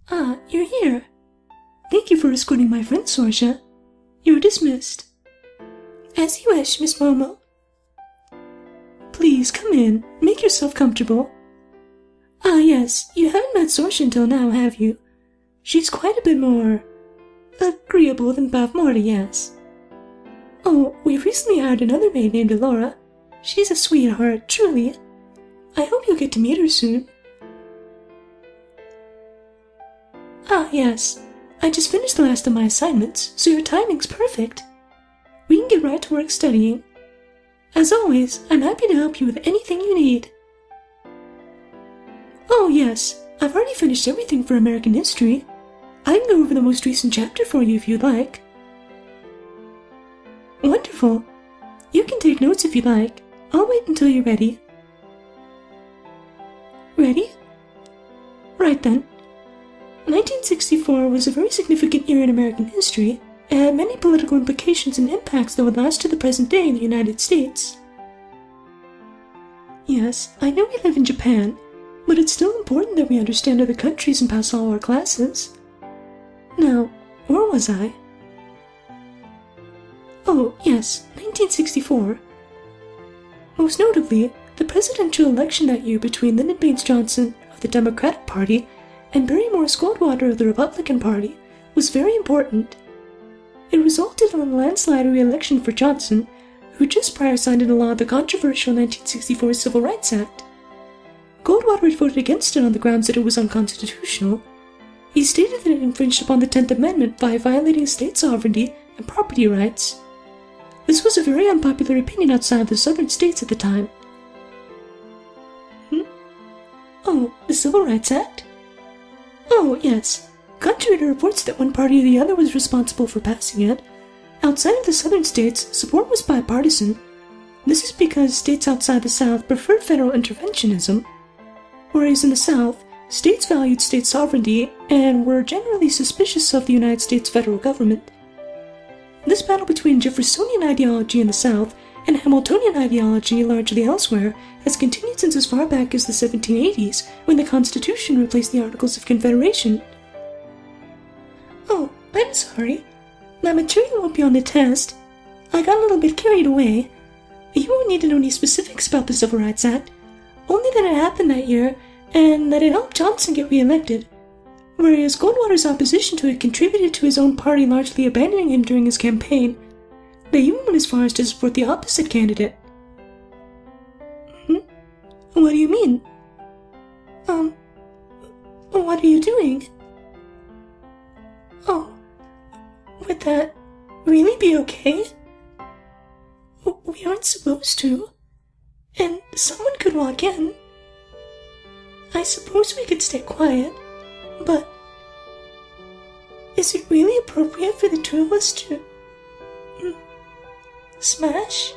Ah, you're here. Thank you for escorting my friend, Sorsha. You're dismissed. As you wish, Miss Momo. Please, come in. Make yourself comfortable. Ah, yes, you haven't met Sorsha until now, have you? She's quite a bit more agreeable than Bavmorda, yes. Oh, we've recently hired another maid named Elora. She's a sweetheart, truly. I hope you'll get to meet her soon. Ah, yes. I just finished the last of my assignments, so your timing's perfect. We can get right to work studying. As always, I'm happy to help you with anything you need. Oh, yes. I've already finished everything for American history. I can go over the most recent chapter for you if you'd like. Wonderful. You can take notes if you like. I'll wait until you're ready. Ready? Right then. 1964 was a very significant year in American history, and had many political implications and impacts that would last to the present day in the United States. Yes, I know we live in Japan, but it's still important that we understand other countries and pass all our classes. Now, where was I? Oh, yes, 1964. Most notably, the presidential election that year between Lyndon Baines Johnson of the Democratic Party and Barrymore Goldwater of the Republican Party was very important. It resulted in a landslide re-election for Johnson, who just prior signed into law the controversial 1964 Civil Rights Act. Goldwater had voted against it on the grounds that it was unconstitutional. He stated that it infringed upon the 10th Amendment by violating state sovereignty and property rights. This was a very unpopular opinion outside of the southern states at the time. Oh, the Civil Rights Act? Oh, yes. Contrary to reports that one party or the other was responsible for passing it, outside of the southern states, support was bipartisan. This is because states outside the South preferred federal interventionism, whereas in the South, states valued state sovereignty and were generally suspicious of the United States federal government. This battle between Jeffersonian ideology in the South and Hamiltonian ideology largely elsewhere has continued since as far back as the 1780s, when the Constitution replaced the Articles of Confederation. Oh, I'm sorry. My material won't be on the test. I got a little bit carried away. You won't need to know any specifics about the Civil Rights Act, only that it happened that year, and that it helped Johnson get re-elected, whereas Goldwater's opposition to it contributed to his own party largely abandoning him during his campaign. They even went as far as to support the opposite candidate. What do you mean? What are you doing? Oh, would that really be okay? We aren't supposed to, and someone could walk in. I suppose we could stay quiet, but is it really appropriate for the two of us to smash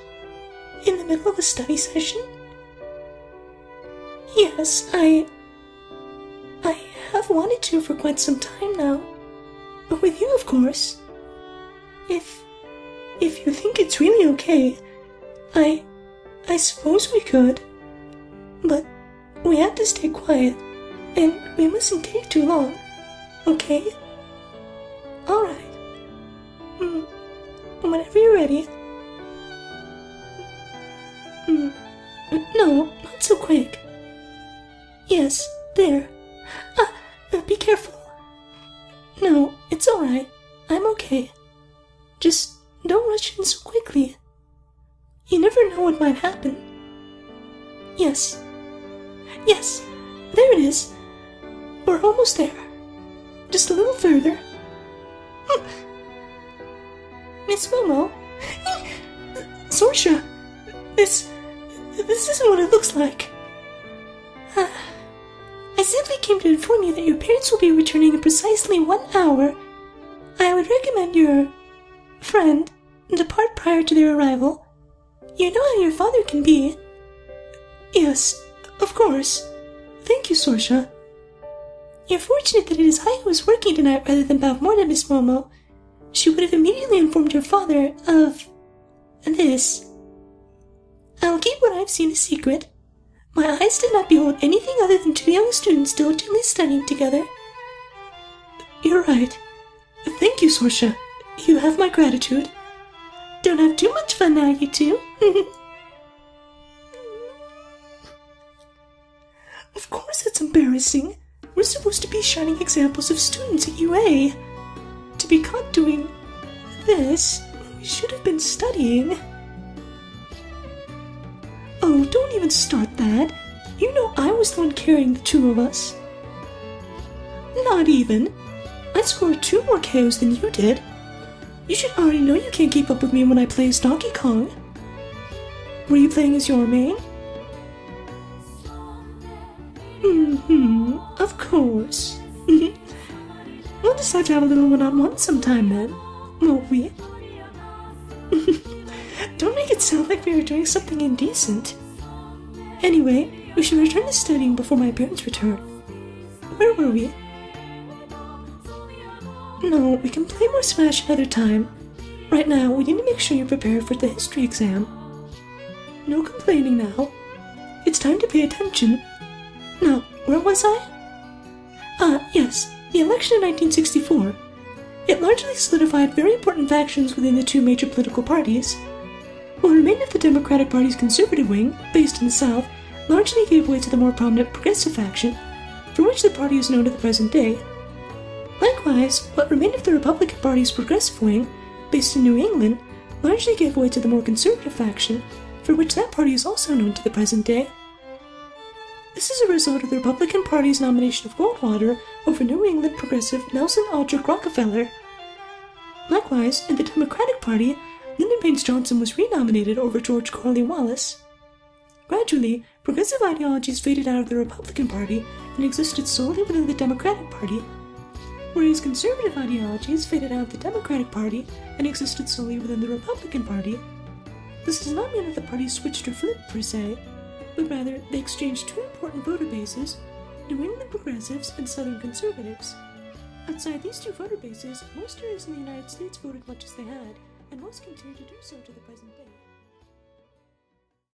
in the middle of a study session? Yes, I have wanted to for quite some time now. But with you, of course. If you think it's really okay, I suppose we could. But we have to stay quiet, and we mustn't take too long, okay? Alright. Whenever you're ready. No, not so quick. Yes, there. Be careful. No, it's alright. I'm okay. Just don't rush in so quickly. You never know what might happen. Yes. Yes, there it is. We're almost there. Just a little further. Miss Momo? Sorsha, this isn't what it looks like. I simply came to inform you that your parents will be returning in precisely 1 hour. I would recommend your friend depart prior to their arrival. You know how your father can be. Yes, of course. Thank you, Sorsha. You're fortunate that it is I who is working tonight rather than Bavmorda, Miss Momo. She would have immediately informed your father of this. I will keep what I've seen a secret. My eyes did not behold anything other than two young students diligently studying together. You're right. Thank you, Sorsha. You have my gratitude. Don't have too much fun now, you two. Of course it's embarrassing. We're supposed to be shining examples of students at UA. To be caught doing this, we should have been studying. Oh, don't even start that. You know I was the one carrying the two of us. Not even. I scored 2 more KOs than you did. You should already know you can't keep up with me when I play as Donkey Kong. Were you playing as your main? Of course. We'll decide to have a little one-on-one sometime then, won't we? Don't make it sound like we were doing something indecent. Anyway, we should return to studying before my parents return. Where were we? No, we can play more Smash another time. Right now, we need to make sure you're prepared for the history exam. No complaining now. It's time to pay attention. Now, where was I? Yes, the election in 1964. It largely solidified very important factions within the 2 major political parties. What remained of the Democratic Party's conservative wing, based in the South, largely gave way to the more prominent progressive faction, for which the party is known to the present day. Likewise, what remained of the Republican Party's progressive wing, based in New England, largely gave way to the more conservative faction, for which that party is also known to the present day. This is a result of the Republican Party's nomination of Goldwater over New England progressive Nelson Aldrich Rockefeller. Likewise, in the Democratic Party, Lyndon Baines Johnson was renominated over George Cornwallis. Gradually, progressive ideologies faded out of the Republican Party and existed solely within the Democratic Party, whereas conservative ideologies faded out of the Democratic Party and existed solely within the Republican Party. This does not mean that the parties switched or flipped per se, but rather they exchanged 2 important voter bases, New England progressives and Southern conservatives. Outside these 2 voter bases, most areas in the United States voted much as they had, and most continue to do so to the present day.